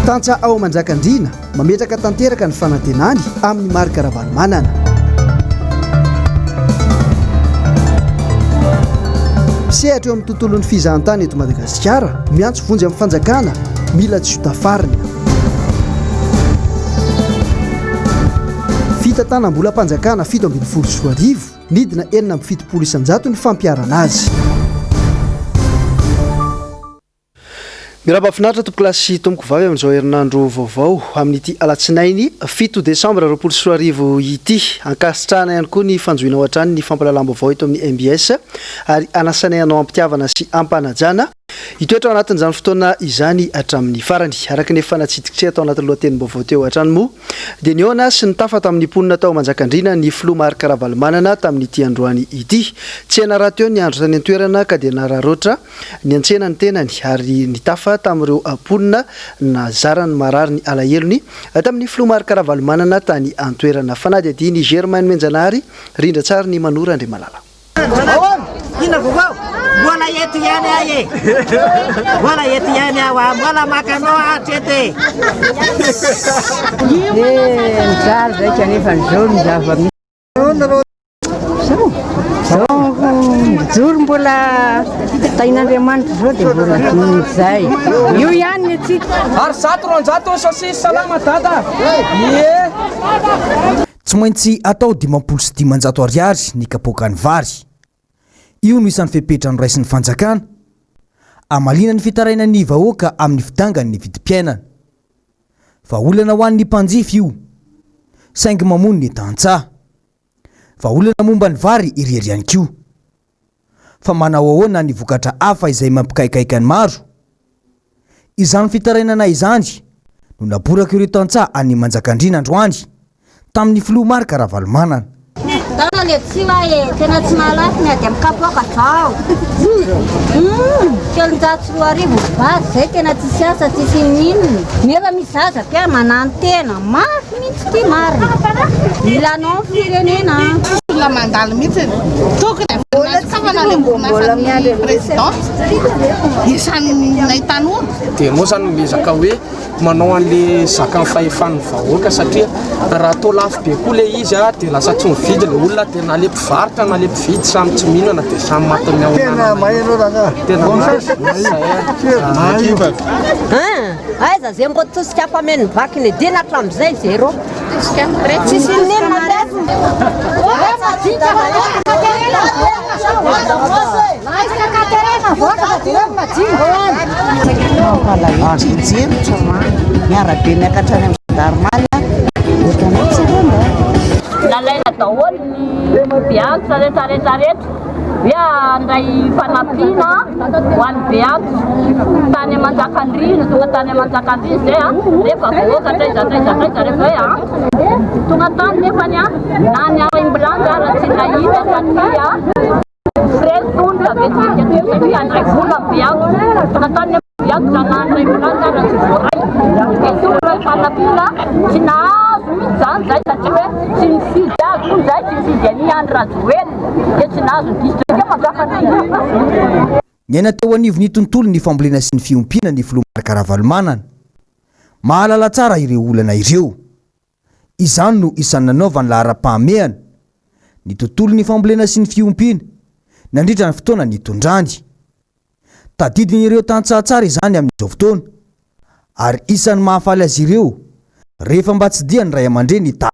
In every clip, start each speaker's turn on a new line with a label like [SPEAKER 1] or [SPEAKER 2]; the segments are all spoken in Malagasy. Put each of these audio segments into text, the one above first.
[SPEAKER 1] Tantsa ao Manjakandriana mametraka tanteraka ny fanantenany amin'ny marika Ravalomanana. Misehatra eo amin'ny tontolon'ny fizahantany eto Madagasikara, miantso vonjy amin'ny fanjakana, mila tsy hotafarina. Fitantanam-bolam-panjakana 724 nidina 470 ny fampiarana azy. Mirabafinaritra tompolasy tomboko vavy amin'izao herinandro vaovao amin'ity alatsinainy 7 desambra 2024 ity. Ankasitrahana ihany koa ny fanjoina ao an-trany ny fampalalam-baovao eto amin'ny MBS ary anasana ianao ampitiavana sy ampanajana. Itoetra ao anatin'izany fotoana izany hatramin'ny farany araka ny fanatsidikitra atao anatin'ny lohatenim-baovao teo hatrany moa dia ny ona sy ny tafa tamin'ny mponina tao Manjakandriana ny filoha marika Ravalomanana tamin'ity androany ity. Tsy ianara teo ny andro tany an-toerana ka dia nararoatra ny antsena ny tenany ary ny tafa tamin'ireo mponina nazarany marary ny alahelony tamin'ny filoha marika Ravalomanana tany an-toerana. Fanady adiny Germaine Menjanary rindra tsara ny Manora Andriamalala.
[SPEAKER 2] Bola yetu yani aye. Bola yetu yani awa. Bola makano atete.
[SPEAKER 3] Nzara zay kanefa nizao zava-misy. Mijoro mbola tain'Andriamanitra zao dia mbola toy izay. Io ihany atsika.
[SPEAKER 4] Ary 100 sasisy salama dada.
[SPEAKER 5] Tsy maintsy atao 500 ariary ny kapoakany vary. Io no isan'ny fepetra ny raisin'ny fanjakana. Amalina ny fitaraina ny vahoaka amin'ny fidangany ny vidim-piainana. Vaolana ho an'ny mpanjify io. Saingy mamono ny tantsaha. Vaolana momba ny vary iriry ihany koa. Fa manao ahoana ny vokatra hafa izay mampikaikaika ny maro. Izany fitarainana izany no naboraka ireo tantsaha any Manjakandriana androany tamin'ny filoha marika Ravalomanana.
[SPEAKER 6] Dana le tsiwa tena tsy malaky ny ady amin'ny kapoaka zao. Telonjato roa arivo basy zay tena tsy siasa tsy sinino. Nefa mizaza pia manano tena mafy mihitsy ty marina. Milanao amin'ny firenena.
[SPEAKER 2] La mandalo mihitsy. Tokony mbola miandry president. Isan'ny nahitano.
[SPEAKER 4] Dia moa zany mezaka hoe manao an'le zakany fahefan'ny vahoaka satria raha atao lafo be koa le izy dia lasa tsy mividy le olona dia na le mpivarotra na le mpividy samy tsy mihinana dia samy matiny ao. Tena maheno raha. Tena maheno.
[SPEAKER 3] Aiza zay mbo tosika afameny vakiny dina hatramin'izay zero.
[SPEAKER 6] Tsisy ninona lefa.
[SPEAKER 3] Miarabe miakatrany amin'ny darmala
[SPEAKER 7] nalaina daholo ny beantso rehetrarehetra dia andray fanampiana ho an'ny beantso tany Manjakandriana tonga tany Manjakandriana zay rehefa voaka traiza rehefa hoe tonga tany nefany na ny Aimbilanja raha tsy nahita satria frely tonga vetika teo satria andray vola beantso tonga tany beantso zanandray Aimbilanja raha tsy voaray tonga fanampiana tsy nahazo mihitsy zany zay satria hoe tsy mifidy azy koa zay tsy mifidy any andro rajoely dia tsy nahazo ny distrika Manjakandriana.
[SPEAKER 5] Ny aina teo anivon'ny tontolo ny fambolena sy ny fiompiana ny filoha marika Ravalomanana. Mahalala tsara ireo olana ireo. Izany no isan'ny nanaovany lahara-pahamehana ny tontolo ny fambolena sy ny fiompiana nandritra ny fotoana ny tondrany. Tadidiny ireo tantsaha tsara izany amin'izao fotoana ary isan'ny mahafaly azy ireo rehefa mba tsy dia ny ray aman-dreny ta.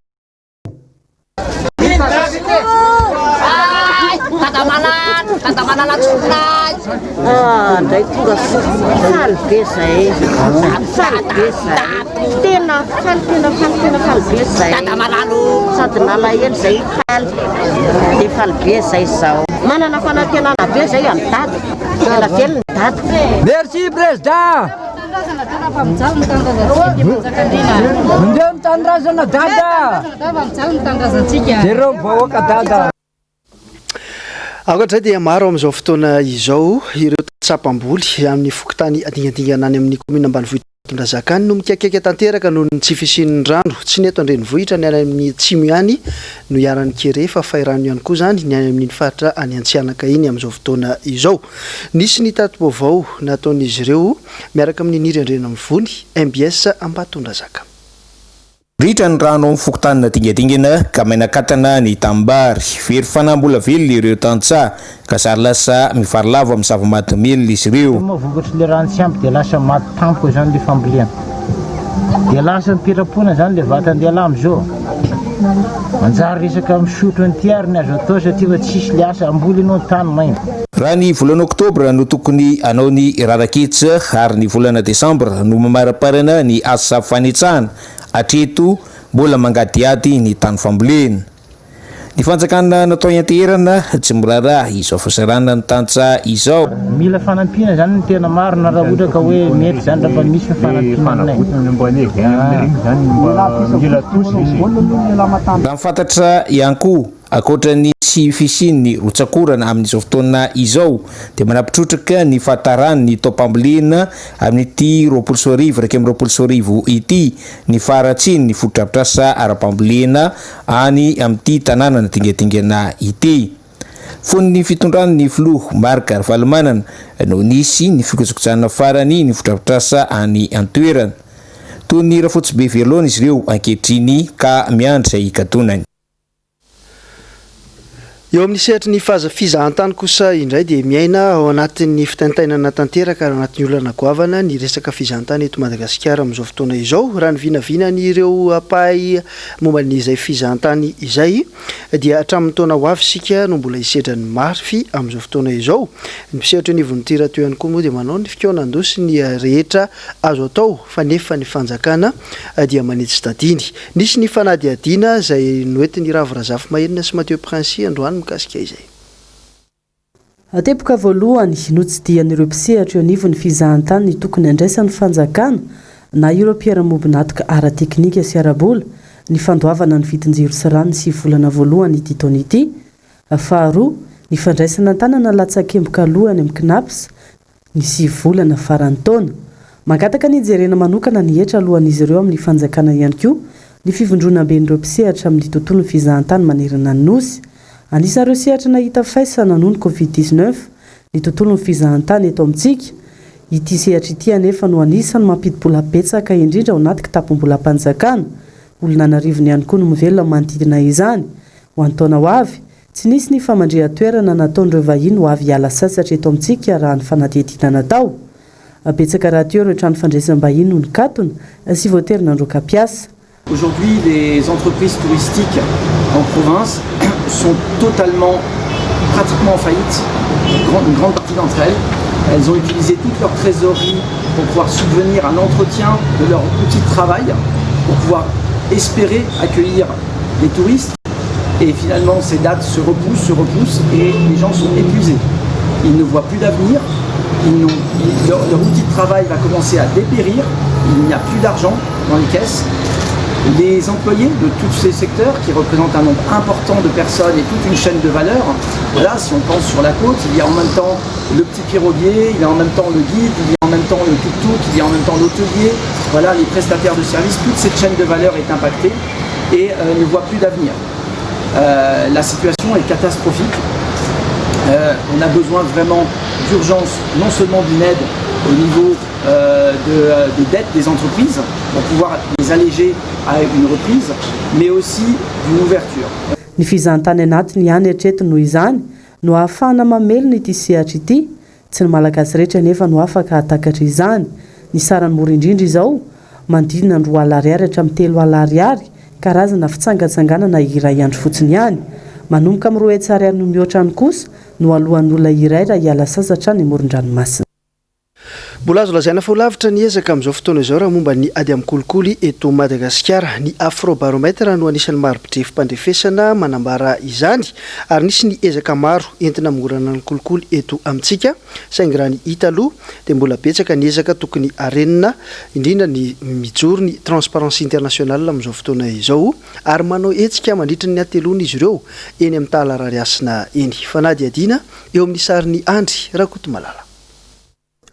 [SPEAKER 3] Ndray tonga faly be zay. Faly be zay. Tena faly be zay. Sady nalahelo zay faly. Dia faly be zay zao. Manana fanantenana be zay amin'ny dady. Tena velony dady.
[SPEAKER 4] Merci président. Ndeo mitandrazana dada. Zero vahoaka dada.
[SPEAKER 1] Ankoatray dia maro amin'izao fotoana izao ireo tsapamboly amin'ny fokotany adingadingana any amin'ny komina ambanivohitra Ambatondrazakany no mikakaka tanteraka noho ny tsy fisian'ny rano tsy neto andrenivohitra ny any amin'ny tsimo ihany no iaran'ny kere fa fairano ihany koa zany ny any amin'ny faritra any Antsianaka iny amin'izao fotoana izao. Nisy ny tatim-baovao nataon'izy ireo miaraka amin'ny niry andrena amin'ny vony MBS Ambatondrazaka.
[SPEAKER 8] Ritra ny rano amin'ny fokotanina dingadingana ka menakatana ny tambary very fanambola velona ireo tantsa ka sary lasa mifarlavo amin'ny zava-maty melona izy ireo.
[SPEAKER 2] Vokatry le rano tsy ampy dia lasa maty tampoka zany le fambolena. Dia lasa mipirapona zany le vatan-dehilahy am'izao. Manjary resaka misotro ny tiary ny azo atao satria fa tsisy le asa amboly ianao ny tany maina.
[SPEAKER 8] Raha ny volana oktobra no tokony anao ny raraketsa ary ny volana desambra no mamaraparana ny asa fanitsahana. Atreto mbola mangadiady ny tany fambolena. Ny fanjakana natao ianteherana tsy miraharaha izao fasarana ny tantsa izao.
[SPEAKER 2] Mila fanampiana zany ny tena marina raha ohatra ka hoe mety zany raha mba misy fanampiana.
[SPEAKER 8] Raha mifantatra ihany koa akoatra ny tsy fisian'ny rotsakorana amin'izao fotoana izao dia manapitrotraka ny fahatarany ny taopambolena amin'ity 24 raika amin'ny 24 ity ny faratsiny ny fotodrafitrasa ara-pambolena any amin'ity tanàna dingadingana ity. Fon'ny fitondran'ny filoha Marc Ravalomanana no nisy ny fikojakojana farany ny fotodrafitrasa any an-toerana. Toy ny Rafotsibe Verlona izy ireo ankehitriny ka miandry izay hikatonany.
[SPEAKER 1] Eo amin'ny sehatry ny fizahan-tany kosa indray dia miaina ao anatin'ny fitaintainana tanteraka ao anatin'ny olana goavana ny resaka fizahan-tany eto Madagasikara amin'izao fotoana izao. Raha ny vinavinany ireo apahay momba n'izay fizahan-tany izay dia hatramin'ny taona ho avy isika no mbola hisedra ny mafy amin'izao fotoana izao. Ny mpisehatra ny vonitira teo ihany koa moa dia manao ny fikaonan-dosy ny rehetra azo atao fa nefa ny fanjakana dia manitsy tadiny. Nisy ny fanadihadiana izay noentiny Ravarazafy Mahenina sy Mateo Prince androany mikasika izay.
[SPEAKER 9] Atepoka voalohany no tsy dian'ireo mpisehatra eo anivon'ny fizahan-tany ny tokony andraisan'ny fanjakana na ireo mpiara-mobinatoka ara-teknika sy ara-bola ny fandoavana ny vidin-jiro sy rano sy volana voalohany ity taona ity. Faharoa, ny fandraisana tanana latsakemboka alohany amin'ny KNAPS ny 9 volana farany taona. Mangataka ny jerena manokana ny hetra alohan'izy ireo amin'ny fanjakana ihany koa ny fivondrona ben'ireo mpisehatra amin'ny tontolon'ny fizahan-tany manerana ny nosy. Anisan'ireo sehatra nahita faisana noho ny Covid-19 ny tontolon'ny fizahan-tany eto amintsika. Ity sehatra ity anefa no anisany mampidi-bola betsaka indrindra ao anaty kitapo-bolam-panjakana. Olonanarivony ihany koa no mivelona manodidina izany. Ho an'ny taona ho avy, tsy nisy ny famandrea-toerana nataon'ireo vahiny ho avy hiala sasatra eto amintsika raha ny fanadihadiana natao. Betsaka raha teo ireo trano fandraisam-bahiny no nikatona sy voatery nandroaka piasa.
[SPEAKER 10] Aujourd'hui, les entreprises touristiques en province sont pratiquement en faillite. Une grande partie d'entre elles. Elles ont utilisé toute leur trésorerie pour pouvoir subvenir à l'entretien de leur outil de travail, pour pouvoir espérer accueillir des touristes. Et finalement, ces dates se repoussent et les gens sont épuisés. Ils ne voient plus d'avenir. Leur outil de travail va commencer à dépérir. Il n'y a plus d'argent dans les caisses. Les employés de tous ces secteurs qui représentent un nombre important de personnes et toute une chaîne de valeur, voilà, si on pense sur la côte, il y a en même temps le petit piroguier, il y a en même temps le guide, il y a en même temps le tuk-tuk, il y a en même temps l'hôtelier, voilà, les prestataires de services, toute cette chaîne de valeur est impactée et ne voit plus d'avenir. La situation est catastrophique. On a besoin vraiment d'urgence, non seulement d'une aide au niveau des dettes des entreprises pour pouvoir les alléger à une reprise, mais aussi d'une ouverture.
[SPEAKER 9] Ny fizahan-tany anatiny ihany hatreto noho izany no ahafahana mamelona ity sehatra ity, tsy ny malagasy rehetra nefa no afaka hatakatra izany. Ny sarany mora indrindra izao manodidina ny 2 alina ariary hatramin'ny 3 alina ariary karazana fitsangatsanganana iray andro fotsiny ihany. Manomboka amin'ny 2 hetsy ariary no mihoatra any kosa no alohan'ny olona iray raha hiala sasatra ny amoron-dranomasina.
[SPEAKER 1] Mbola azo lazaina fa ho lavitra ny ezaka amin'izao fotoana izao raha momba ny ady amin'ny kolikoly eto Madagasikara. Ny Afrobarometra no anisan'ny maro-pitrefy mpandrefesana manambara izany ary nisy ny ezaka maro entina mangorana ny kolikoly eto amintsika. Saingy raha ny hita aloha dia mbola betsaka ny ezaka tokony arenina indrindra ny mijoro ny Transparency International amin'izao fotoana izao ary manao hetsika mandritra ny ateloana izy ireo eny amin'ny talarariasina eny. Fanadihadiana eo amin'ny sariny Andry Rakotomalala.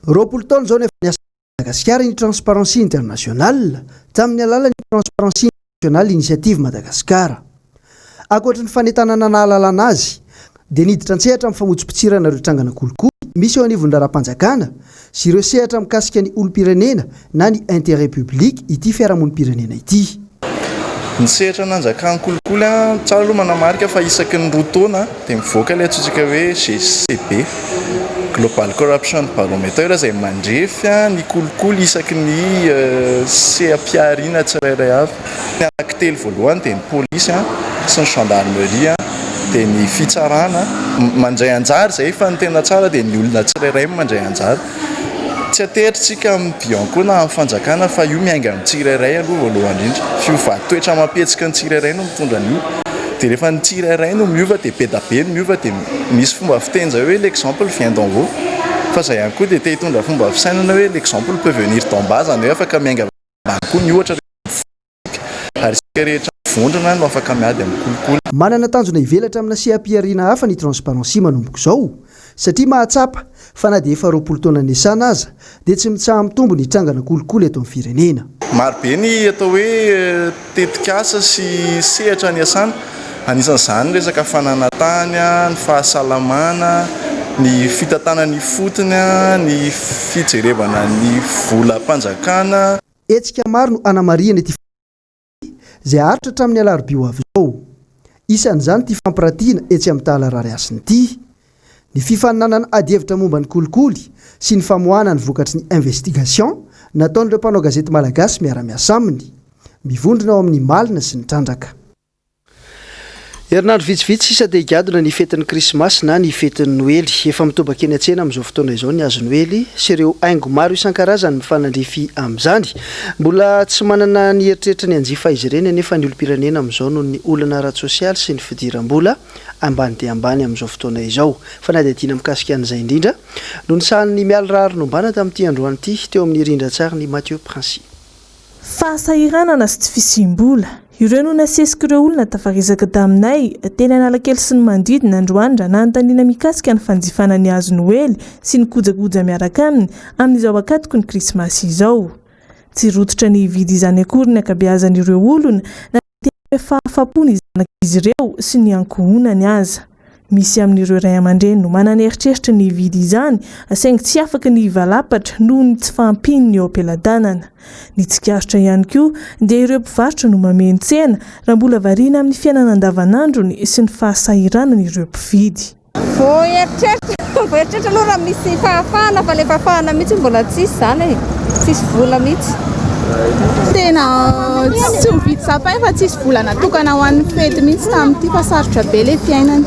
[SPEAKER 1] Roapolo taona zao nefa Madagasikara ny Transparency International tamin'ny alalan'ny Transparency International Initiative Madagasikara. Ankoatra ny fanentanana nahalalana azy dia niditra an-tsehatra amin'ny famontsim-pitsirana ireo trangana kolikoly misy eo anivon'ny raharaham-panjakana sy ireo sehatra mikasika ny olom-pirenena na ny intérêt public ity fiarahamonim-pirenena ity.
[SPEAKER 11] Ny sehatra nanjakany kolikoly tsara aloha manamarika fa isaky ny roa taona dia mivoaka ilay antsointsika hoe GCB Global Corruption Barometer izay mandrefy ny kolikoly isaky ny seha-piarina tsirairay avy. Ny anankitelo voalohany dia ny polisy sy ny gendarmerie dia ny fitsarana mandray anjara izay fa ny tena tsara dia ny olona tsirairay mandray anjara. Tsy atetritsika amin'ny biankona amin'ny fanjakana fa io miainga amin'ny tsirairay aloha voalohany indrindra. Fiovahan-toetra mampihetsika ny tsirairay no mitondra an'io. Dia rehefa ny tsirairay no miova dia be da be no miova dia misy fomba fiteny zay hoe l'exemple vient d'en haut. Fa zay ihany koa dia te hitondra fomba fisainana hoe l'exemple peut venir d'en bas zany hoe afaka miainga ambany koa ny ohatra ary isika rehetra vondrona no afaka miady amin'ny kolikoly.
[SPEAKER 1] Manana tanjona ivelatra amina seha-piarina hafa ny transparency manomboko izao satria mahatsapa fa na dia efa 20 taona niasana aza dia tsy mitsaha mitombo ny trangana kolikoly eto amin'ny firenena.
[SPEAKER 11] Marobe ny atao hoe tetikasa sy sehatra ny asana. Anisan'izany resaka fananantany, ny fahasalamana, ny fitatana ny fotony, ny fijerevana ny volam-panjakana.
[SPEAKER 1] Hetsika maro no anamariana ity izay aritra hatramin'ny alarobia ho avy izao. Isan'izany ity fampiratiana etsy amin'ny tahalarary asiny ity. Ny fifaninanana adi-hevitra momba ny kolikoly sy ny famoahana ny vokatry ny investigation nataon'ireo mpanao gazety malagasy miara-miasa aminy, mivondrona ao amin'ny malina sy ny trandraka. Herinandro vitsivitsy sisa dia higadona ny fetin'ny krismasy na ny fetin'ny noely. Efa mitobaka eny an-tsena amin'izao fotoana izao ny hazo noely sy ireo haingo maro isan-karazany mifanandrify amin'izany. Mbola tsy manana ny eritreritra ny hanjifa izy ireny nefa ny olom-pirenena amin'izao noho ny olana ara-tsosialy sy ny fidiram-bola ambany dia ambany amin'izao fotoana izao. Fa na dia tiana mikasika an'izay indrindra no ny sahan'ny miala rary nombana tamin'ity androany ity teo amin'ny rindran-tsary ny Mathieu Princy.
[SPEAKER 12] Fahasahiranana sy tsy fisiam-bola ireo no nasesika ireo olona tafarizaka taminay teny Analakely sy ny manodidina androany raha nanontaniana mikasika ny fanjifana ny hazo noely sy ny kojakoja miaraka aminy amin'izao akatoko ny krismasy izao. Tsy rototra ny hividy izany akory ny ankabeazan'ireo olona na tena fahafapony zanak'izy ireo sy ny ankohonany aza. Misy amin'ireo ray aman-dreny no manana eritreritra ny hividy izany saingy tsy afaka ny hivalapatra noho ny tsy fahampiny ny eo am-pelatanana. Ny tsikarotra ihany koa dia ireo mpivarotra no mameno tsena raha mbola variana amin'ny fiainana andavanandrony sy ny fahasahiranany ireo mpividy.
[SPEAKER 6] Voeritreritra aloha raha misy fahafahana fa ilay fahafahana mihitsy mbola tsisy izany tsisy vola mihitsy.
[SPEAKER 13] Tena tsy mividy sapin fa tsisy vola natokana ho an'ny fety mihitsy tamin'ity fa sarotra be ilay fiainana.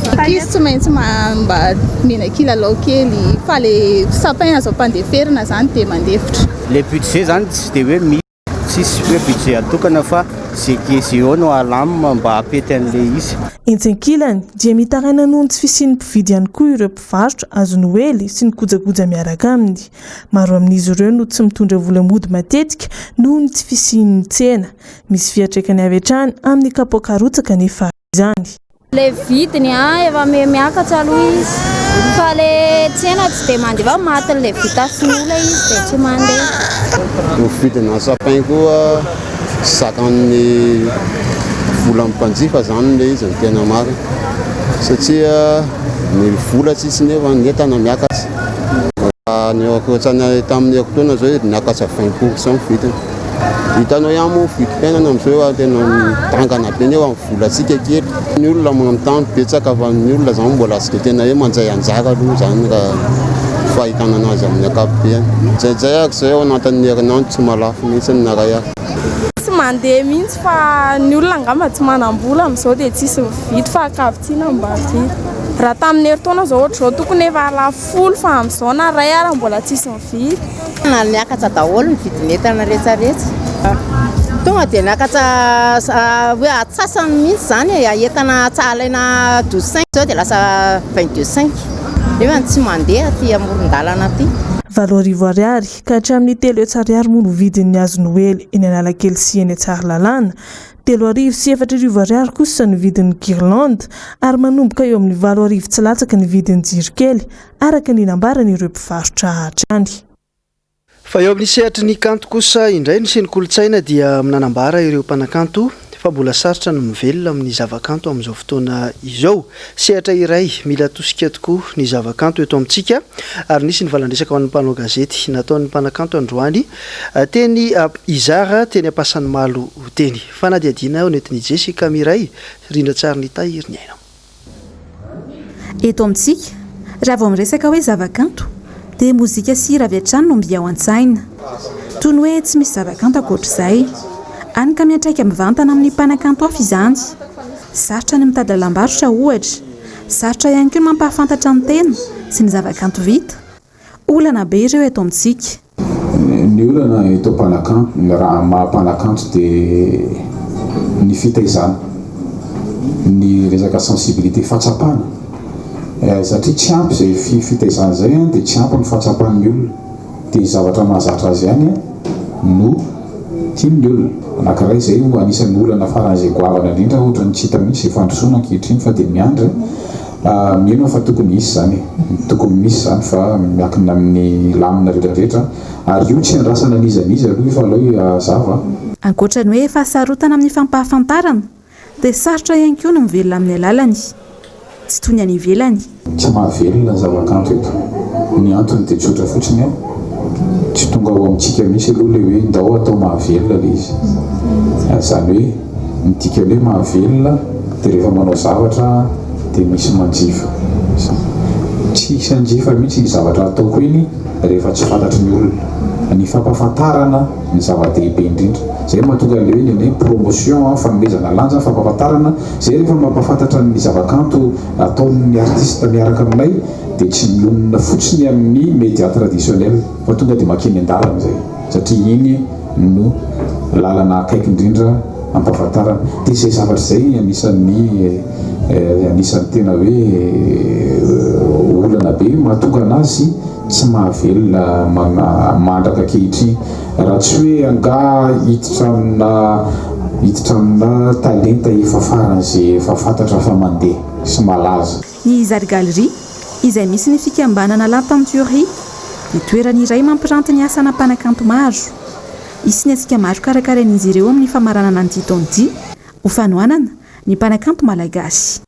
[SPEAKER 13] Izy tsy maintsy mba mena kilalao kely fa le sapin azo ampandeferina zany dia mandefitra.
[SPEAKER 14] Le budget zany tsy dia hoe misy tsisy hoe budget atokana fa zay eo no alamina mba apety an'ilay izy.
[SPEAKER 12] Entsenkilany dia mitaraina noho ny tsy fisian'ny mpividy ihany koa ireo mpivarotra hazo noely sy ny kojakoja miaraka aminy. Maro amin'izy ireo no tsy mitondra vola mody matetika noho ny tsy fisian'ny tsena. Misy fiatraikany avy hatrany amin'ny kapoakarotsaka nefa izany.
[SPEAKER 6] Le vidiny efa miakatra aloha izy fa le tsena tsy dia mandeha matiny le vitasyn'olona izy dia tsy mandeha.
[SPEAKER 15] Ny vidina sapin koa zakan'ny vola mpanjifa zany le izy ny tena marina satria ny vola tsisy nefa ny entana miakatra. Ny akoatrany tamin'ny akotaona zao niakatra 20% vidiny. Hitanao ihany moa vidim-piainana amin'izao tena mitangana be eo amin'ny volantsika kely. Ny olona magnanontany betsaka fa ny olona zany mbola tsy dia tena hoe mandray anjara aloha zany raha fahitana anazy amin'ny ankapobeny. Zay ako izay ao anatin'ny herinandro tsy malafo mihitsy ny naray ako.
[SPEAKER 13] Tsy mandeha mihitsy fa ny olona angamba tsy manam-bola amin'izao dia tsisy mividy fa akavitsiana mba vidy. Raha tamin'ny heritaona zao ohatra zao tokony efa alafolo fa amin'izao na ray ara mbola tsisy mividy.
[SPEAKER 3] Niakatra daholo ny vidin'entana rehetrarehetra. Tonga dia niakatra hoe atsasany mihitsy zany entana alaina 12,5 zao dia lasa 22,5. Nefa tsy mandeha aty amoron-dalana aty.
[SPEAKER 12] 7 ariary ka hatramin'ny 3 ariary moa no vidin'ny hazo noely eny Analakely sy eny Tsaralalàna. 3,4 ariary kosa ny vidin'ny girlande ary manomboka eo amin'ny 7 tsy latsaka ny vidin'ny jirokely araka ny nambaran'ireo mpivarotra hatrany.
[SPEAKER 1] fa eo amin'ny sehatra ny kanto kosa indray ny senykolotsaina dia minanambara ireo mpanakanto fa mbola sarotra no mivelona amin'ny zavakanto amin'izao fotoana izao. Sehatra iray mila tosika tokoa ny zavakanto eto amintsika ary nisy ny valandresaka ho an'ny mpanao gazety nataon'ny mpanakanto androany teny izara teny ampasany malo teny fanadiadina ao netiny Jessica Miray rindra tsara ny tahiry ny aina.
[SPEAKER 16] Eto amintsika raha vao miresaka hoe zavakanto dia mozika sy raviatrano no mby ao an-tsaina toy ny hoe tsy misy zavakanto ankoatr'izay any ka miantraika mivantana amin'ny mpanakanto hafa izany. Sarotra ny mitady lalam-barotra ohatra, sarotra ihany koa ny mampahafantatra ny tena sy ny zavakanto vita. Olana be ireo eto amintsika.
[SPEAKER 17] Ny olana eto mpanakanto raha maha-mpanakanto dia ny fitaizana, ny resaka sensibilité fahatsapana satria tsy ampy izay fitaizana izay dia tsy ampy ny fahatsapan'ny olona dia zavatra mahazatra azy ihany no tian'ny olona. Anankiray izay anisan'ny olana faran'izay goavana indrindra ohatra ny tsy hita mihitsy fandrosoana ankehitriny fa dia miandry mino fa tokony misy zany, tokony misy zany fa miankina amin'ny lamina rehetrarehetra ary io tsy andrasana an'izaniza aloha fa alao zava.
[SPEAKER 16] Ankoatra ny hoe fahasarotana amin'ny fampahafantarana dia sarotra ihany koa no mivelona amin'ny alalany tsy toy ny any ivelany.
[SPEAKER 17] Tsy mahavelona zavakanto eto. Ny antony dia tsotra fotsiny tsy tonga ao amintsika mihitsy aloha le hoe ndao atao mahavelona le izy. Zany hoe midika hoe mahavelona dia rehefa manao zavatra dia misy manjifa. Tsy hisy anjifa mihitsy ny zavatra ataoko iny rehefa tsy fantatry ny olona. Ny fampahafantarana ny zava-dehibe indrindra. Zay mahatonga le hoe ny promotion fanomezana lanja fampahafantarana zay rehefa mampahafantatra ny zavakanto ataon'ny artiste miaraka aminay dia tsy milonina fotsiny amin'ny média traditionnel fa tonga dia makeny an-dalana zay satria iny no lalana akaiky indrindra ampahafantarana. Dia izay zavatra izay anisan'ny tena hoe olana be mahatonga anazy tsy mahavelona mandraka kehitriny raha tsy hoe anga hiditra amina talenta efa faran'izay efa fantatra fa mandeha sy malaza.
[SPEAKER 16] Ny Zary Galerie izay misy ny fikambanana La Tenturerie dia toerana iray mampiranty ny asana mpanakanto maro. Isy ny antsika maro karakarain'izy ireo amin'ny famaranana ny titony ho fanohanana ny mpanakanto malagasy.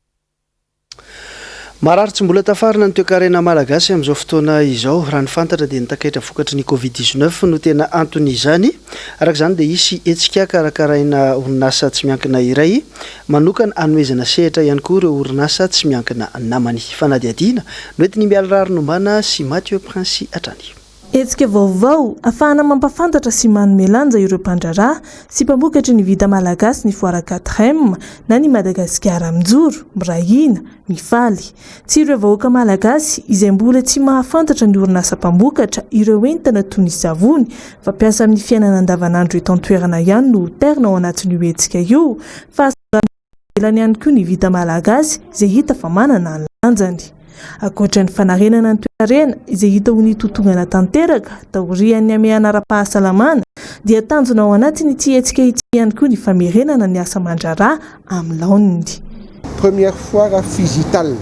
[SPEAKER 1] Marary tsy mbola tafarina ny toe-karena malagasy amin'izao fotoana izao raha ny fantatra dia nitakaitra vokatry ny Covid-19 no tena antony izany. Araka izany dia isy hetsika karakaraina orinasa tsy miankina iray manokana hanomezana sehatra ihany koa ireo orinasa tsy miankina namany. Fanadiadiana noentiny miala rary nombana sy Mathieu Prince Atrany.
[SPEAKER 12] Hetsika vaovao afahana mampafantatra sy manome lanja ireo mpandraraha sy mpamokatra ny vita malagasy ny foara 4M na ny Madagasikara mijoro, mirahina, mifaly. Tsy ireo vahoaka malagasy izay mbola tsy mahafantatra ny orinasa mpamokatra ireo entana toy ny savony fampiasa amin'ny fiainana andavanandro eto an-toerana ihany no terna ao anatin'io hetsika io fa avelany ihany koa ny vita malagasy izay hita fa manana ny lanjany. Ankoatra ny fanarenana ny toerana izay hita ho ny totongana tanteraka taorian'ny amehana ara-pahasalamana dia tanjona ao anatiny ity hetsika ity ihany koa ny famerenana ny asa mandraraha amin'ny laoniny.
[SPEAKER 18] Première foire physical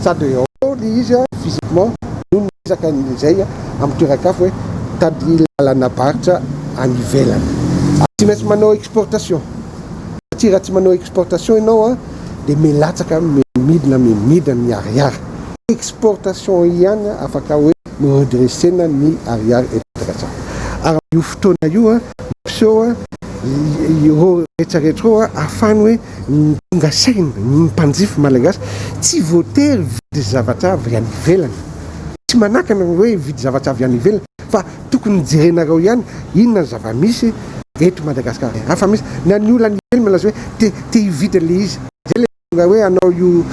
[SPEAKER 18] sady eo izy physiquement no nisaka izay amin'ny toeran-kafa hoe tady lalana barotra any ivelany. Tsy maintsy manao exportation. Satria raha tsy manao exportation ianao dia melatsaka midina ny ariary. Exportation ihany afaka hoe redressena ny ariary etraka. Ary io fotoana io mampiseho ireo rehetrarehetra ahafany hoe tonga saina ny mpanjifa malagasy tsy voatery vidy zavatra avy any ivelany. Tsy manakana hoe vidy zavatra avy any ivelany fa tokony jerenareo ihany inona zava-misy eto Madagasikara. Hafa misy na ny olona any ivelany malaza hoe te hividy le izy. Zay le hoe anao io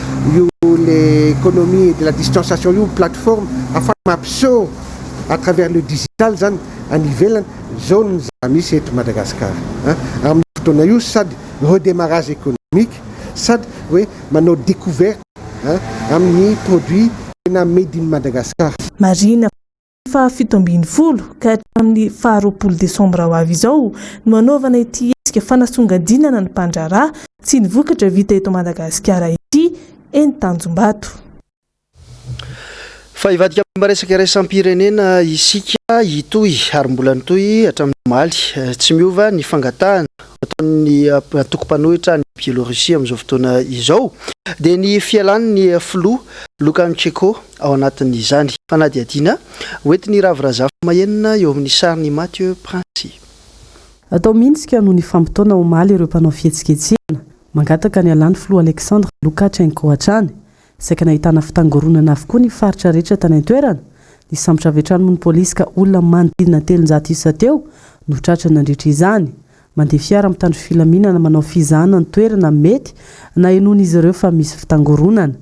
[SPEAKER 18] l'économie de la distanciation io plateforme afin mampiseho à travers le digital zany any ivelany zao ny zava-misy eto Madagasikara. Amin'ny fotoana io sady redémarrage économique sady hoe manao découverte amin'ny produit tena made in Madagascar.
[SPEAKER 12] Marina fa 17 ka amin'ny 20 Desambra ho avy izao no manaovana ity hetsika fanasongadinana ny mpandraraha sy ny vokatra vita eto Madagasikara ity eny Tanjombato.
[SPEAKER 1] fa ivadika maresaka iraisam-pirenena isika itoy ary mbola nitoy hatramin'ny maly tsy miova ny fangatahana ataon'ny atoko-panohitra ny Biélorusie amin'izao fotoana izao dia ny fialan'ny filoha Lukashenko ao anatin'izany fanadihadiana hoentin'ny ravirazafy mahenina eo amin'ny sariny Mathieu Princy.
[SPEAKER 9] Atao Minsk noho ny fampitona omaly ireo mpanao fihetsiketsehana mangataka ny alan'ny filoha Alexandre Lukashenko hatrany saika nahitana fitangoronana avokoa ny faritra rehetra tany an-toerana ny sambotra avy hatrany ny polisy ka olona manodidina 300 isa teo no tratra nandritra izany mandeha fiara mitandro filaminana manao fizahana ny toerana mety na enon'izy ireo fa misy fitangoronana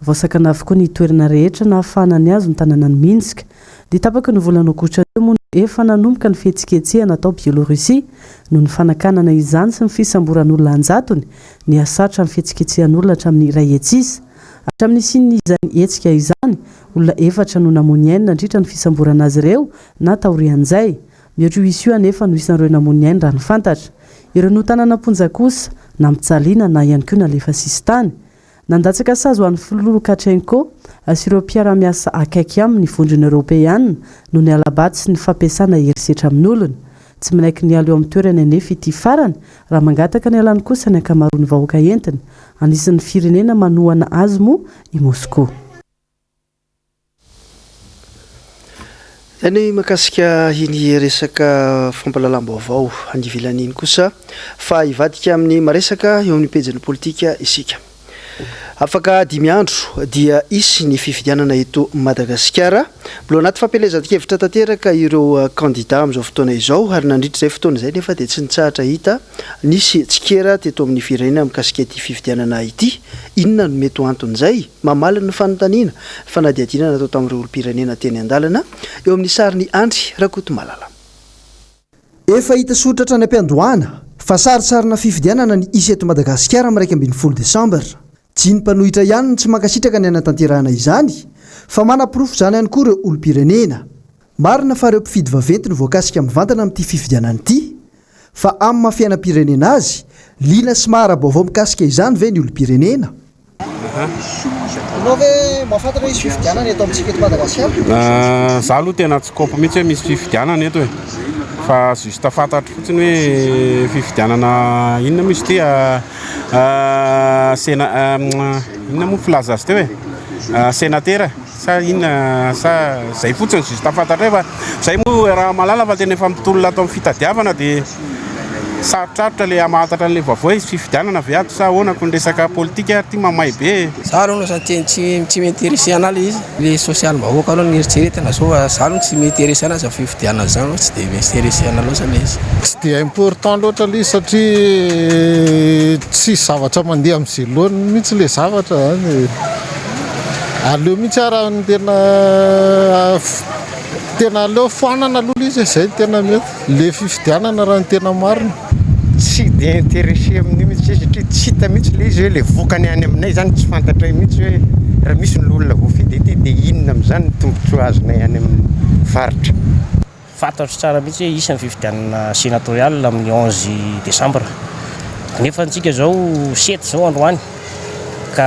[SPEAKER 9] voasakana avokoa ny toerana rehetra na ahafahana ny azo ny tanàna ny Minsk dia tapaka ny volan'okotra teo moa efa nanomboka ny fihetsiketsehana atao Biélorusie noho ny fanakanana izany sy ny fisamboran'olona anjatony ny asatra ny fihetsiketsehan'olona hatramin'ny iray hetsisa hatramin'ny siny izany hetsika izany olona efatra no namoniaina nandritra ny fisamborana azy ireo na taorian'izay mihoatra io isy io anefa no isan'ireo namoniaina raha ny fantatra ireo no tanàna ponja kosa na mitsaliana na ihany koa nalefa sisy tany nandatsaka sazy ho an'ny filoha Lukashenko sy ireo mpiara-miasa akaiky amin'ny vondrona Europeana no ny alabaty sy ny fampiasana herisetra amin'ny olona tsy manaiky ny alo eo amin'ny toerana anefa ity farany raha mangataka ny alany kosa ny ankamaroan'ny vahoaka entina anisan'ny firenena manohana azy moa i Moscou.
[SPEAKER 1] Any makasika iny resaka fampalalam-baovao any ivelany iny kosa fa ivadika amin'ny maresaka eo amin'ny pejany politika isika. Afaka 10 andro dia isy ny fifidianana eto Madagasikara. Mbola anaty fampelezan-kevitra tanteraka ireo kandida amin'izao fotoana izao ary nandritra izay fotoana izay nefa dia tsy nitsahatra hita nisy tsikera teto amin'ny firenena mikasika ity fifidianana ity. Inona no mety ho anton'izay? Mamalina ny fanontaniana fanadihadiana natao tamin'ireo olom-pirenena teny an-dalana eo amin'ny sariny Andry Rakotomalala. Efa hita soratra ny am-piandohana fa sarisarina fifidianana ny isy eto Madagasikara amin'ny 12 Desambra. Tsy ny mpanohitra ihany no tsy mankasitraka ny anatanterahana izany fa manam-pirofo izany ihany koa ireo olom-pirenena. Marina fa ireo mpifidy vaventy no voakasika mivantana amin'ity fifidianana ity fa amin'ny mahafiainam-pirenena azy liana sy mahara-baovao mikasika izany ve ny olom-pirenena. Ianao ve mahafantatra misy fifidianana eto amintsika eto Madagasikara?
[SPEAKER 19] Za aloha tena tsy kopy mihitsy hoe misy fifidianana eto fa juste fantatro fotsiny hoe fifidianana inona misy ity inona moa filaza azy teo hoe sénateur sa inona sa zay fotsiny juste fantatra fa zay moa raha malala fa tena efa mitolona atao amin'ny fitadiavana dia sarotrarotra le amahantatra an'ilay vaovao izy fifidianana viato sa ahoana ny resaka politika ty mamay be.
[SPEAKER 4] Za aloha no tsy m'intéressé anazy izy le social vahoaka aloha ny eritreretina so fa za aloha tsy m'intéressé anazy fifidianana zany tsy dia m'intéressé ana loatra le izy.
[SPEAKER 20] Tsy dia important loatra le satria tsy zavatra mandeha amin'izay lohany mihitsy le zavatra zany. Aleo mihitsy araha ny tena aleo foanana aloha izy izay tena mety le fifidianana raha ny tena marina.
[SPEAKER 21] Tsy dia intéressé amin'ny mihitsy satria tsy hita mihitsy le izy hoe le vokany any aminay zany tsy fantatra mihitsy hoe raha misy ny olona voafidy ety dia inona amin'izany tombontsoa azonay any amin'ny faritra.
[SPEAKER 22] Fantatro tsara mihitsy hoe isan'ny fifidianana sénatorial amin'ny 11 Desambra. Nefa antsika zao 7 zao androany ka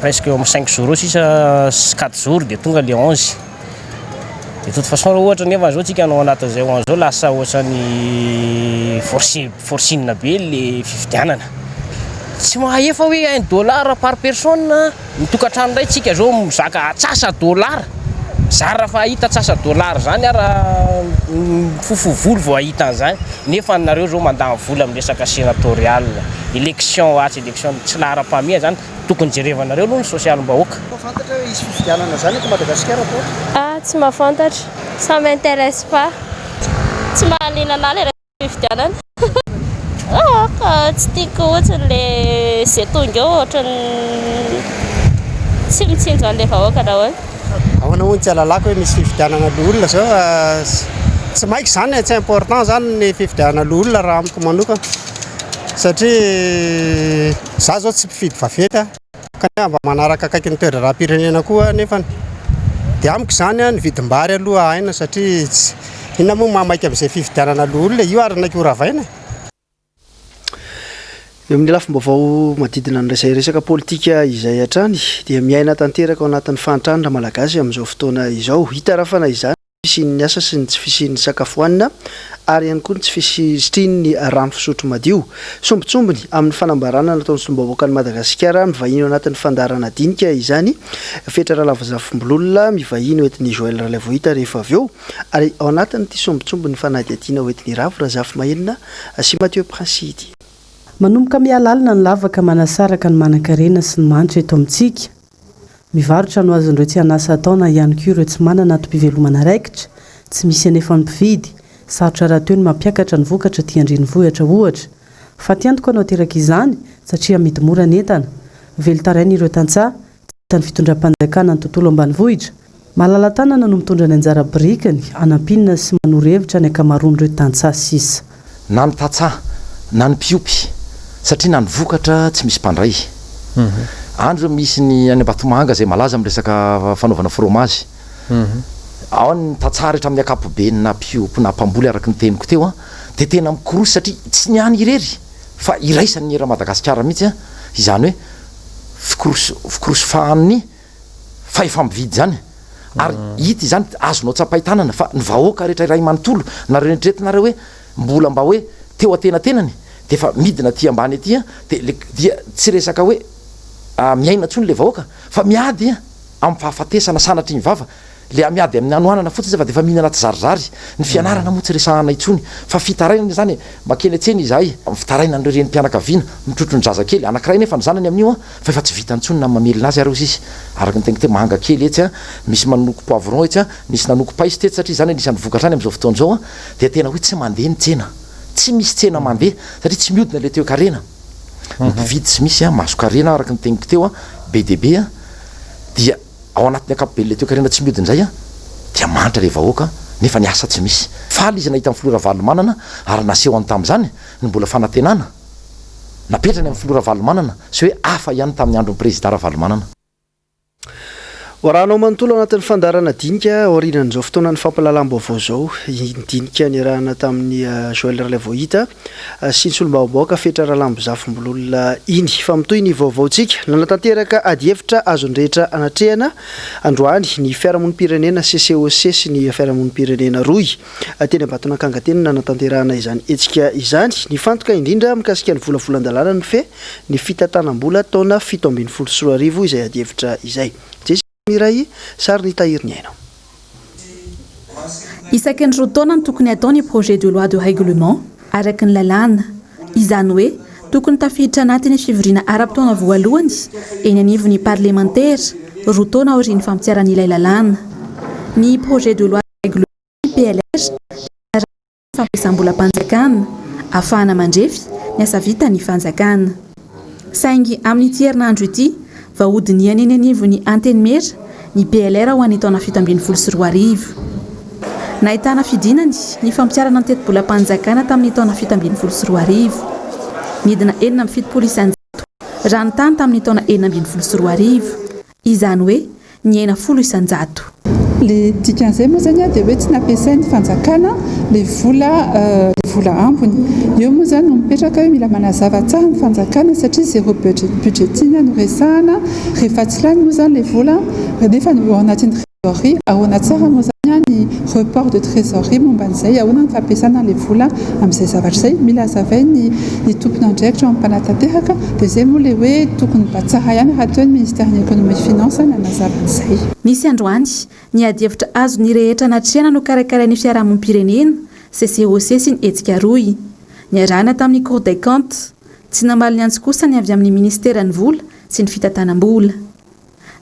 [SPEAKER 22] presque eo amin'ny 5 jours sisa 4 jours dia tonga le 11. De toute façon raha ohatra nefa zao tsika anao anatin'izay ho an'izao lasa ohatran'ny forcine be le fifidianana. Tsy mahefa hoe $1 par personne ny tokantrano indray tsika zao mizaka atsasa $. Zara fa ahita atsasa $, zany ara fofovolo vao ahita an'izany nefa nareo zao mandany vola amin'ny resaka sénatorial élection atsy élection tsy lahara-pahamia zany tokony jerevanareo aloha ny social-mbahoaka.
[SPEAKER 1] Fantatra hoe isy fifidianana zany eto Madagasikara po?
[SPEAKER 23] Tsy mahafantatra, ça m'intéresse pas. Tsy mahaliana anahy le fifidianana. Tsy tiako ohatrany le izay tonga eo ohatrany tsy mitsinjo an'ilay vahoaka daholo.
[SPEAKER 21] Ahoana hono tsy alalako hoe misy fifidianana loholona zao tsy maiko zany tsy important zany ny fifidianana loholona raha amiko manokana satria za zao tsy mpifidy vaventy kanefa mba manaraka akaiky ny toera raha-pirenena koa nefa dia amiko zany ny vidim-bary aloha aina satria inona moa mamaiky amin'izay fifidianana loholona io ary naiko ravaina.
[SPEAKER 1] eo amin'ny lafim-baovao madidina ny resaka politika izay hatrany dia miaina tanteraka ao anatin'ny fantrandra malagasy amin'izao fotoana izao. Hita rafana izany fisian'ny asa sy ny tsy fisian'ny sakafoanina ary ihany koa ny tsy fisian'ny rano fisotro madio. Sombitsombiny amin'ny fanambarana nataon'ny sombahoaka ny Madagasikara mivahiny ao anatin'ny fandarana dinika izany. Fetra Ralavazafimbololona mivahiny oetin'ny Joël Ralevohita rehefa avy eo ary ao anatin'ity sombitsombiny fanadihadiana oetin'ny Ravo Razafy Mahenina sy Mathieu Pransity.
[SPEAKER 9] Manomboka mialalina ny lavaka manasaraka ny manan-karena sy ny manitra eto amintsika. Mivarotra no azon'ireo tsy hanasa ataona ihany koa ireo tsy manana atom-pivelomana raikitra, tsy misy anefa ny mpividy, sarotra raha teo ny mampiakatra ny vokatra ty andrenivohitra ohatra. Fa tiantoko anao teraka izany satria amidy mora ny entana. Velotarain'ireo tantsaha, tsy hita ny fitondram-panjakana ny tontolo ambanivohitra. Malala-tanana no mitondra ny anjara birikany, anampinina sy manoro-hevitra ny akamaroan'ireo tantsaha sisa.
[SPEAKER 2] Na ny tantsaha, na ny mpiopy, satria na ny vokatra tsy misy mpandray. Andro misy ny any Ambatomanga zay malaza amin'ny resaka fanaovana fromage. Ao ny tantsaha rehetra amin'ny akapobeany na mpiopy na mpamboly araka ny teniko teo dia tena mikorosy satria tsy niany irery fa iraisan'ny era Madagasikara mihitsy izany hoe fikorosy fahan'ny fahefa-mividy zany. Ary hita izany azonao tsapahitanana fa ny vahoaka rehetra iray manontolo na renetriretinareo hoe mbola mba hoe teo atenatenany dia fa midina aty ambany aty dia tsy resaka hoe miaina ntsony le vahoaka fa miady amin'ny fahafatesana sanatry ny vava le miady amin'ny anoanana fotsiny fa dia fa mihinana anaty zarizary ny fianarana moa tsy resahana intsony fa fitarainana zany makeny atseny izahay fitaraina n'ireo renim-pianakaviana mitrotro ny zazakely anankiray nefa ny zanany amin'io fa efa tsy vita ntsony na mamelona azy areo izy araka ny tegna te manga kely etsy misy manoko poivron etsy nisy nanoko paisy tetsy satria zany nisy vokatra zany amin'izao fotoana zao dia tena hoe tsy mandeha ny tsena, tsy misy tsena mandeha satria tsy miodina le teo karena. Mpividy tsy misy maso karena araka ny tegniko teo be dia be dia ao anatin'ny akapobe le teo karena tsy miodina izay dia manitra le vahoaka nefa ny asa tsy misy. Faly izy nahita amin'ny filora valomanana ary naseho any tamin'izany ny mbola fanantenana napetrany amin'ny filora valomanana sy hoe hafa ihany tamin'ny andron'ny président Ravalomanana.
[SPEAKER 1] Horanao manontolo anatin'ny fandarana dinika aorianan'izao fotoana ny fampalalam-baovao izao dinika niarahana tamin'ny Joël Ralevohita sy ny solombavam-bahoaka fetra Ralavazafimbololona iny fa mitoy ny vaovaontsika nanatanteraka adi-hevitra azony rehetra anatrehana androany ny fiarahamonim-pirenena CCOC sy ny fiarahamonim-pirenena roy teny Ambatondrakanga teny nanatanterahana izany hetsika izany nifantoka indrindra mikasika ny volavolan-dalàna ny fe ny fitantanam-bola taona 7.4 izay adi-hevitra izay. Miray sary ny tahiriny aina.
[SPEAKER 16] Isaky ny roa taona ny tokony atao ny projet de loi de règlement araka ny lalàna. Izany hoe tokony tafiditra anatin'ny fivoriana ara-potoana voalohany eny anivon'ny parlementaire roa taona aorian'ny fampitsiaran'ilay lalàna. Ny projet de loi de règlement PLR fampiasam-bolam-panjakana ahafahana mandrefy ny asa vita ny fanjakana. Saingy amin'ity herinandro ity vahodiny eny anivon'ny antenimera ny PLR ho an'ny taona 7.4. Nahitana fidinany ny fampiarana ny teti-bolam-panjakana tamin'ny taona 7.4. Midina 7.7 isanjato raha ny tany tamin'ny taona 7.4. Izany hoe ny 90 isanjato.
[SPEAKER 5] Le dikan'izay moa zany dia hoe tsy nampiasain'ny fanjakana le vola ambony. Eo moa zany no mipetraka hoe mila manazava tsara ny fanjakana satria zéro budgetina no resahana rehefa tsy lany moa zany le vola nefa ao anatin'ny trésorerie ahoana tsara moa zany ny report de trésorerie momba an'izay ahoana ny fampiasana le vola amin'izay zavatra izay mila hazavay ny tompony andraikitra mampanatanteraka dia zay moa le hoe tokony mba tsara ihany raha teo ny ministère-ny économie finance nanazava an'izay.
[SPEAKER 16] Misy androany ny adi-hevitra azo ny rehetra anatrehana no karakarain'ny fiarahamonim-pirenena CCOC sy ny hetsika roy. Niarahana tamin'ny Cour des comptes tsy namaly ny antsy kosa ny avy amin'ny ministèran'ny vola sy ny fitantanam-bola.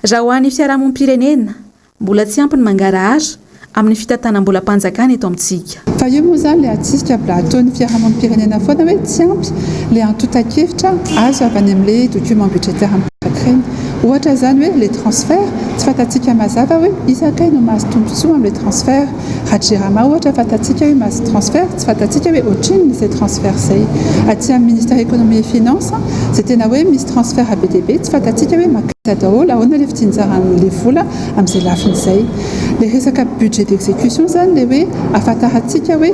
[SPEAKER 16] Raha ho an'ny fiarahamonim-pirenena mbola tsy ampy ny mangarahara amin'ny fitantanam-bolam-panjakana eto amintsika.
[SPEAKER 5] Fa io moa zany le atsika mbola ataon'ny fiarahamonim-pirenena foana hoe tsy ampy le antotan-kevitra azo avy any amin'ilay document budgétaire mipetraka reny. Ohatra zany hoe le transfert tsy fatatsika mazava hoe isakay no mahazo tombontsoa amin'le transfert. Raha Jerama ohatra fatatsika hoe mahazo transfert tsy fatatsika hoe ohatriny izay transfert izay. Aty amin'ny ministère économie et finance izay tena hoe misy transfert à BDB tsy fatatsika hoe daholo ahoana le fitsinjaran'le vola amin'izay lafin'izay le resaka budget d'exécution zany le hoe ahafantarantsika hoe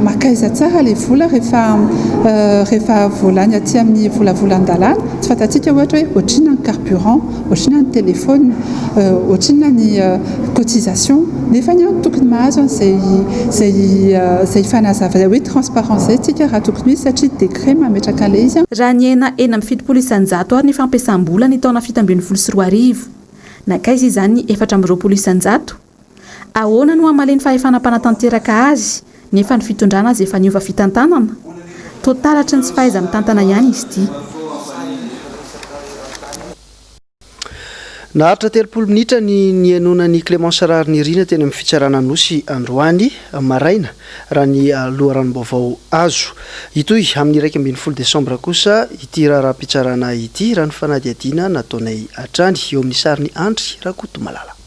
[SPEAKER 5] makaiza tsara le vola rehefa volany aty amin'ny volavolan-dalàna tsy fantatsika ohatra hoe ohatrinona ny carburant ohatrinona ny téléphone ohatrinona ny cotisation nefa ny tokony mahazo zay fanazava hoe transparence zay tsika raha tokony izy satria décret mametraka le izy
[SPEAKER 16] raha ny ena amin'ny fitopolo isanjato ary ny fampiasam-bola ny taona fito ambin'ny folo sy roa arivo nakaiza izany 420 isanjato ahoana no hamaleny fahefanam-panatanteraka azy nefa ny fitondrana azy efa niova fitantanana totalatra ny tsy fahaiza mitantana ihany izy ity
[SPEAKER 1] naharitra 30 minitra ny enonan'ny Clémence Rarnirina teny amin'ny fitsarana nosy androany maraina raha ny loharanom-baovao azo itoy amin'ny 1 Desembre kosa ity raha-pitsarana ity raha ny fanadihadiana nataonay hatrany eo amin'ny sariny Andry Rakotomalala.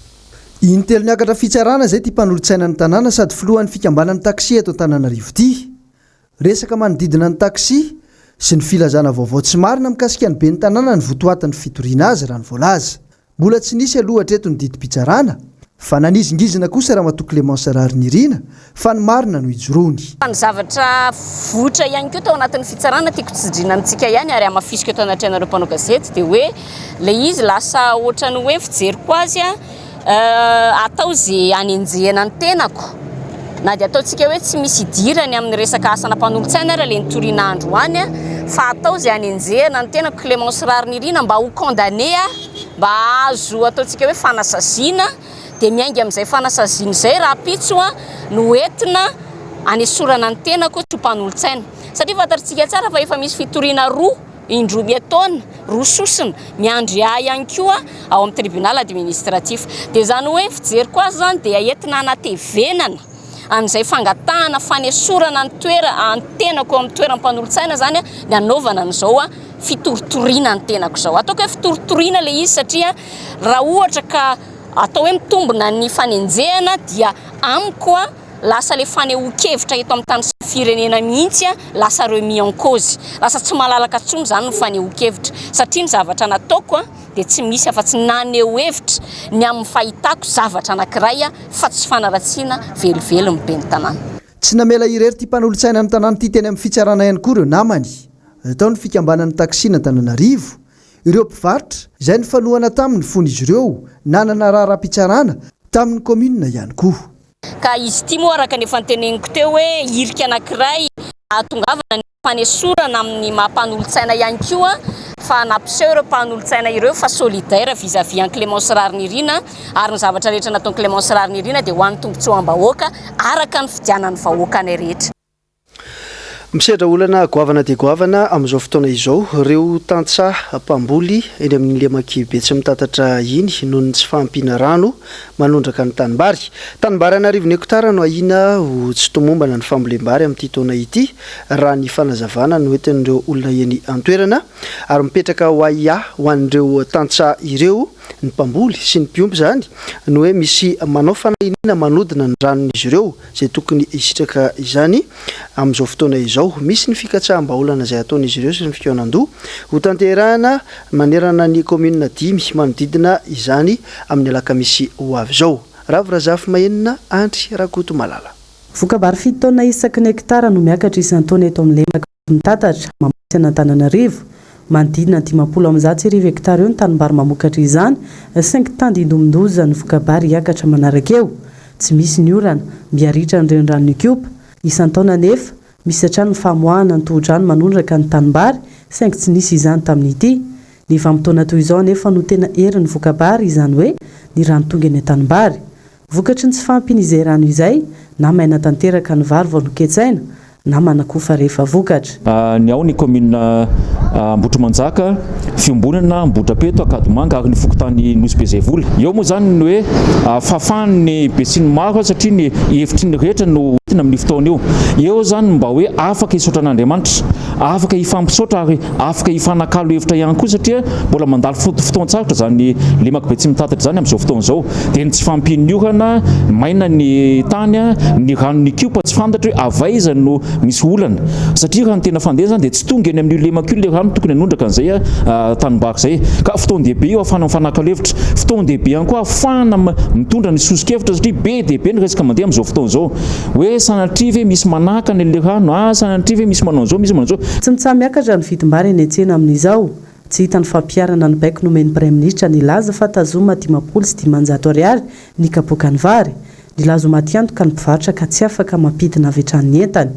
[SPEAKER 7] Intelo niakatra fitsarana izay ty mpanolontsaina ny tanàna sady filohan'ny fikambanan'ny taksi eto Antananarivo ity. Resaka manodidina ny taksi sy ny filazana vaovao tsy marina mikasika ny ben'ny tanàna ny votoatan'ny fitoriana azy raha ny voalaza. Mbola tsy nisy aloha hatreto ny didim-pitsarana fa nanizingizina kosa raha matoa Clémence Rarnirina fa ny marina no ijorony.
[SPEAKER 8] Ny zavatra votra ihany koa tao anatin'ny fitsarana tiako tsidrina amintsika ihany ary amafisika tao anatrehana mpanao gazety dia hoe le izy lasa ohatrany hoe fijeriko azy atao zay anenjehana ny tenako na dia ataontsika hoe tsy misy idirany amin'ny resaka asana mpanolontsaina raha le nitoriana androany fa atao zay anenjehana ny tenako Clémence Rarnirina mba ho condamné mba azo ataontsika hoe fanasaziana dia miaingy amin'izay fanasaziana izay raha pitso no entina anesorana ny tenako tsy mpanolontsaina satria fantatritsika tsara fa efa misy fitoriana roa indroa miataona roa sosina miandry ihany koa ao amin'ny tribunal administratif dia zany hoe fijeriko azy zany dia entina anatevenana an'izay fangatahana fanesorana ny tenako amin'ny toeram-mpanolontsaina zany ny anaovana an'izao fitoritoriana ny tenako zao ataoko hoe fitoritoriana le izy satria raha ohatra ka atao hoe mitombona ny fanenjehana dia amiko lasa le fanehoan-kevitra eto amin'ny tany firenena mihitsy lasa remis en cause lasa tsy malalaka tsony zany ny fanehoan-kevitra satria ny zavatra nataoko dia tsy misy afa-tsy naneho hevitra ny amin'ny fahitako zavatra anankiray fa tsy fanaratsiana velively mibeny tanàna.
[SPEAKER 7] Tsy namela irery ty mpanolontsaina ny tanàna ty teny amin'ny fitsarana ihany koa ireo namany atao ny fikambanan'ny taksina Antananarivo ireo mpivarotra izay ny fanohana tamin'ny fon'izy ireo nanana raharaham-pitsarana tamin'ny commune ihany koa.
[SPEAKER 8] Ka izy ity moa araka ny efa niteneniko teo hoe irika anankiray atongavana ny fanesorana amin'ny mampanolontsaina ihany koa fa nampiseho ireo mpanolontsaina ireo fa solidaire vis-à-vis an Clémence Rarnirina ary ny zavatra rehetra nataon'ny Clémence Rarnirina dia ho an'ny tombotsoa am-bahoaka araka ny fidianan'ny vahoaka any rehetra.
[SPEAKER 1] Misedra olana goavana dia goavana amin'izao fotoana izao ireo tantsaha mpamboly eny amin'ny lemaky be tsy mitatatra iny noho ny tsy fahampiana rano manondraka ny tanimbary anarivony hektara no ahina ho tsy tomombana ny fambolem-bary amin'ity taona ity raha ny fanazavana no entin'ireo olona eny antoerana ary mipetraka ho aia ho an'ireo tantsaha ireo ny mpamboly sy ny mpiomby zany no hoe misy manao fanahiniana manodina ny ranon'izy ireo izay tokony isitraka izany amin'izao fotoana izao misy ny fikatsaham-baolana izay ataon'izy ireo sy ny fikaonan-doha ho tanterahana manerana ny commune 5 manodidina izany amin'ny alakamisy ho avy izao. Ravirazafy Mahenina, Andry Rakotomalala.
[SPEAKER 9] Vokabary 7 taona isaky ny hektara no miakatra isan-taona eto amin'ny lemaka mitatatra mamotsy Antananarivo manodidina 50 hektara eo ny tanimbary mamokatra izany 5 tandindomindoza ny vokabary hiakatra manaraka eo tsy misy ny orana miaritra ny renirano Nikopa isan-taona nefa misy hatrany ny famoahana ny tohodrano manondraka ny tanimbary saingy tsy nisy izany tamin'ity ny vanim-taona toy izao nefa no tena erin'ny vokabary izany hoe ny rano tonga ny tanimbary vokatry ny tsy fahampiana izay rano izay na maina tanteraka ny vary vao noketsaina na manakofa rehefa vokatra.
[SPEAKER 10] Ny ao ny commune Ambotrimanjaka, Fiombonana, Ambotrapeto, Akadomanga ary ny fokotany Nosy Bezevoly. Eo moa zany ny hoe fahafan'ny besiny maro satria ny hevitry ny rehetra no entina amin'ny fotoana eo zany mba hoe afaka isotran'Andriamanitra afaka ifampisotra ary afaka ifanakalo hevitra ihany koa satria mbola mandalo fotoan-tsaratra zany le makibe tsy mitatitra zany amin'izao fotoana zao dia tsy fampiniohana maina ny tany ny rano ny kiopa tsy fantatra hoe avaiza no misy olana satria raha ny tena fandeha zany dia tsy tonga eny amin'ny lemakio le rano tokony hanondraka an'izay tanimbary zay ka fotoana dehibe io afana mifanakalo hevitra fotoana dehibe ihany koa afana mitondra ny sosikevitra satria be dehibe ny resaka mandeha amin'izao fotoana zao hoe sanatria ve misy manakana le rano sanatria ve misy manao an'izao misy manao an'izao
[SPEAKER 9] tsy mitsamiakatra ny vidim-bary eny an-tsena amin'izao tsy hita ny fampiarana ny baiko nomeny praiministra nilaza fa tazoma 500 sy 500 ariary ny kapoaka ny vary nilazo maty antoka ny mpivarotra ka tsy afaka mampidina avetrany entany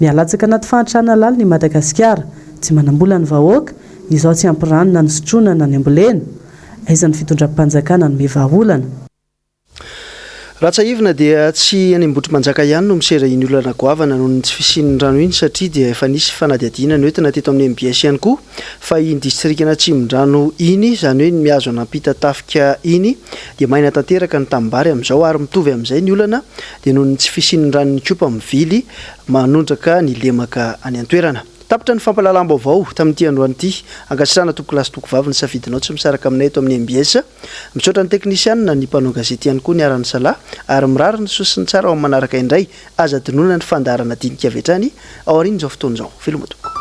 [SPEAKER 9] mialatsaka anaty fahantrana lala ny Madagasikara tsy manambola ny vahoaka izao tsy ampiranona ny sotronana ny ambolena aiza ny fitondram-panjakana ny mevaolana
[SPEAKER 1] raha tsahivina dia tsy any ambotry manjaka ihany no misera iny olana goavana noho ny tsy fisian'ny rano iny satria dia efa nisy fanadihadiana ny hoentina teto amin'ny MBS ihany koa fa iny distrikana Tsimondrano iny zany hoe mihazo anampita tafika iny dia maina tanteraka ny tambary amin'izao ary mitovy amin'izay ny olana dia noho ny tsy fisian'ny rano ny kopa mivily manondraka ny lemaka any an-toerana tapitra ny fampalalam-baovao tamin'ity androany ity ankasitrana toko lasy toko vavy ny safidinao tsy misaraka aminay eto amin'ny MBS misaotra ny teknisianina ny mpanao gazety ihany koa ny arany sala ary mirary ny sosiny tsara ao manaraka indray aza dinona ny fandarana dinika avetrany ao aorian'izao fotoana izao veloma toko